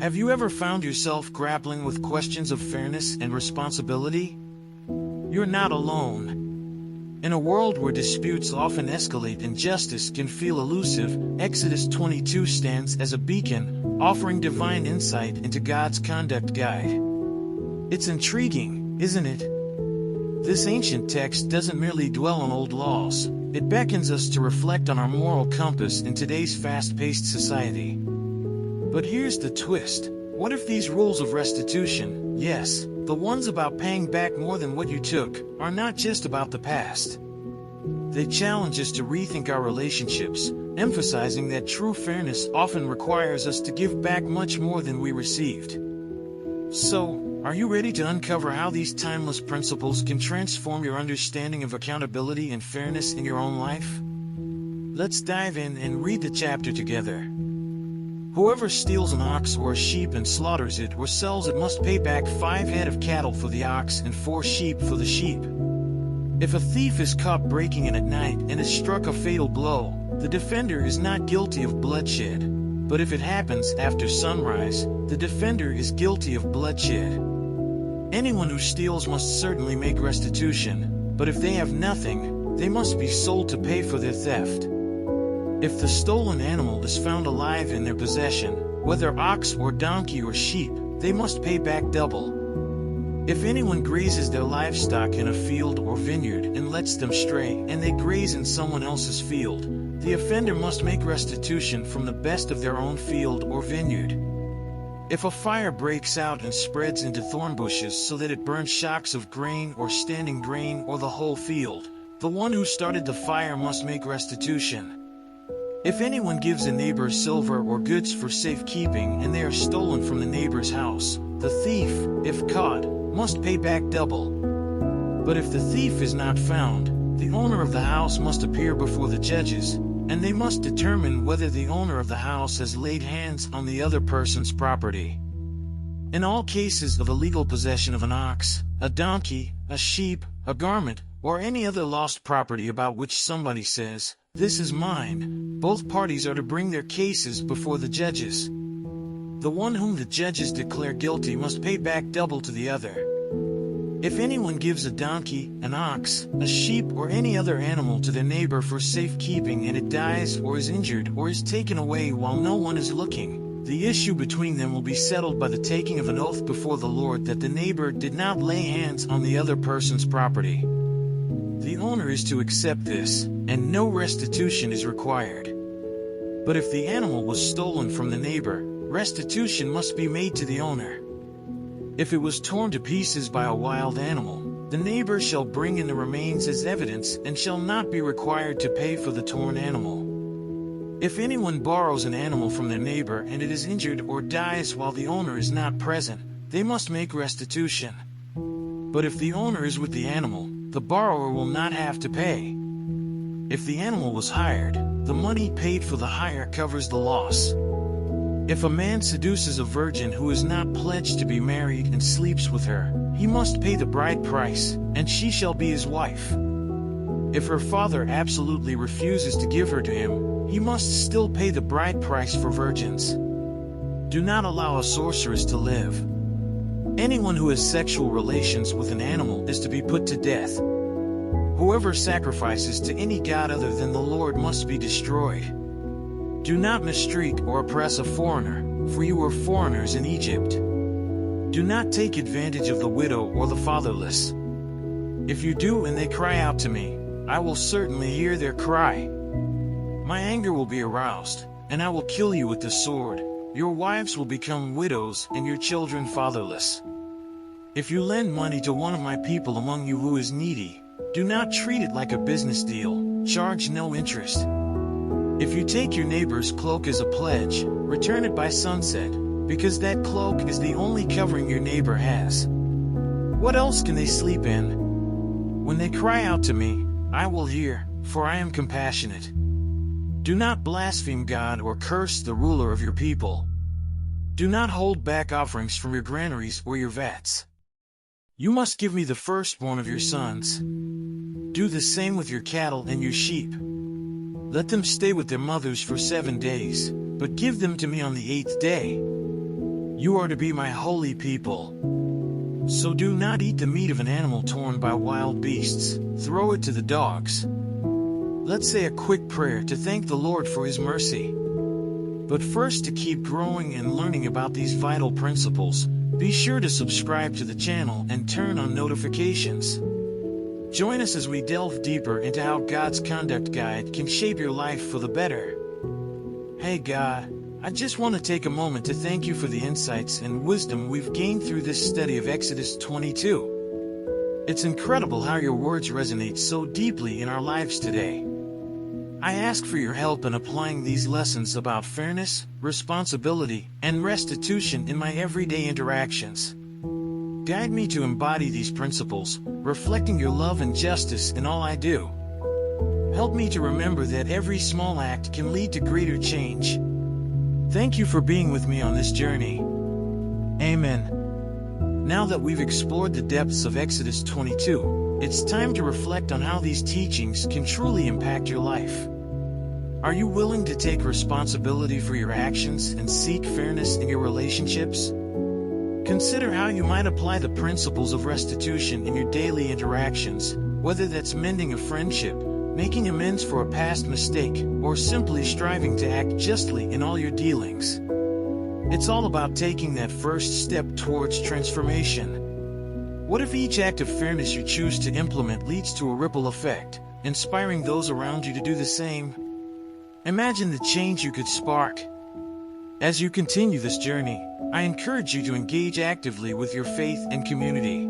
Have you ever found yourself grappling with questions of fairness and responsibility? You're not alone. In a world where disputes often escalate and justice can feel elusive, Exodus 22 stands as a beacon, offering divine insight into God's conduct guide. It's intriguing, isn't it? This ancient text doesn't merely dwell on old laws, it beckons us to reflect on our moral compass in today's fast-paced society. But here's the twist. What if these rules of restitution, yes, the ones about paying back more than what you took, are not just about the past? They challenge us to rethink our relationships, emphasizing that true fairness often requires us to give back much more than we received. So, are you ready to uncover how these timeless principles can transform your understanding of accountability and fairness in your own life? Let's dive in and read the chapter together. Whoever steals an ox or a sheep and slaughters it or sells it must pay back 5 head of cattle for the ox and 4 sheep for the sheep. If a thief is caught breaking in at night and is struck a fatal blow, the defender is not guilty of bloodshed. But if it happens after sunrise, the defender is guilty of bloodshed. Anyone who steals must certainly make restitution, but if they have nothing, they must be sold to pay for their theft. If the stolen animal is found alive in their possession, whether ox or donkey or sheep, they must pay back double. If anyone grazes their livestock in a field or vineyard and lets them stray, and they graze in someone else's field, the offender must make restitution from the best of their own field or vineyard. If a fire breaks out and spreads into thorn bushes so that it burns shocks of grain or standing grain or the whole field, the one who started the fire must make restitution. If anyone gives a neighbor silver or goods for safekeeping and they are stolen from the neighbor's house, the thief, if caught, must pay back double. But if the thief is not found, the owner of the house must appear before the judges, and they must determine whether the owner of the house has laid hands on the other person's property. In all cases of illegal possession of an ox, a donkey, a sheep, a garment, or any other lost property about which somebody says, "This is mine," both parties are to bring their cases before the judges. The one whom the judges declare guilty must pay back double to the other. If anyone gives a donkey, an ox, a sheep, or any other animal to their neighbor for safekeeping and it dies or is injured or is taken away while no one is looking, the issue between them will be settled by the taking of an oath before the Lord that the neighbor did not lay hands on the other person's property. The owner is to accept this, and no restitution is required. But if the animal was stolen from the neighbor, restitution must be made to the owner. If it was torn to pieces by a wild animal, the neighbor shall bring in the remains as evidence and shall not be required to pay for the torn animal. If anyone borrows an animal from their neighbor and it is injured or dies while the owner is not present, they must make restitution. But if the owner is with the animal, the borrower will not have to pay. If the animal was hired, the money paid for the hire covers the loss. If a man seduces a virgin who is not pledged to be married and sleeps with her, he must pay the bride price, and she shall be his wife. If her father absolutely refuses to give her to him, he must still pay the bride price for virgins. Do not allow a sorceress to live. Anyone who has sexual relations with an animal is to be put to death. Whoever sacrifices to any god other than the Lord must be destroyed. Do not mistreat or oppress a foreigner, for you were foreigners in Egypt. Do not take advantage of the widow or the fatherless. If you do and they cry out to me, I will certainly hear their cry. My anger will be aroused, and I will kill you with the sword. Your wives will become widows and your children fatherless. If you lend money to one of my people among you who is needy, do not treat it like a business deal, charge no interest. If you take your neighbor's cloak as a pledge, return it by sunset, because that cloak is the only covering your neighbor has. What else can they sleep in? When they cry out to me, I will hear, for I am compassionate. Do not blaspheme God or curse the ruler of your people. Do not hold back offerings from your granaries or your vats. You must give me the firstborn of your sons. Do the same with your cattle and your sheep. Let them stay with their mothers for 7 days, but give them to me on the 8th day. You are to be my holy people. So do not eat the meat of an animal torn by wild beasts. Throw it to the dogs. Let's say a quick prayer to thank the Lord for His mercy. But first, to keep growing and learning about these vital principles, be sure to subscribe to the channel and turn on notifications. Join us as we delve deeper into how God's conduct guide can shape your life for the better. Hey God, I just want to take a moment to thank you for the insights and wisdom we've gained through this study of Exodus 22. It's incredible how your words resonate so deeply in our lives today. I ask for your help in applying these lessons about fairness, responsibility, and restitution in my everyday interactions. Guide me to embody these principles, reflecting your love and justice in all I do. Help me to remember that every small act can lead to greater change. Thank you for being with me on this journey. Amen. Now that we've explored the depths of Exodus 22, it's time to reflect on how these teachings can truly impact your life. Are you willing to take responsibility for your actions and seek fairness in your relationships? Consider how you might apply the principles of restitution in your daily interactions, whether that's mending a friendship, making amends for a past mistake, or simply striving to act justly in all your dealings. It's all about taking that first step towards transformation. What if each act of fairness you choose to implement leads to a ripple effect, inspiring those around you to do the same? Imagine the change you could spark. As you continue this journey, I encourage you to engage actively with your faith and community.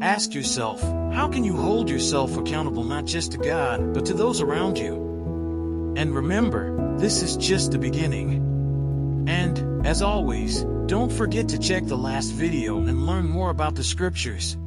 Ask yourself, how can you hold yourself accountable not just to God, but to those around you? And remember, this is just the beginning. And, as always, don't forget to check the last video and learn more about the scriptures.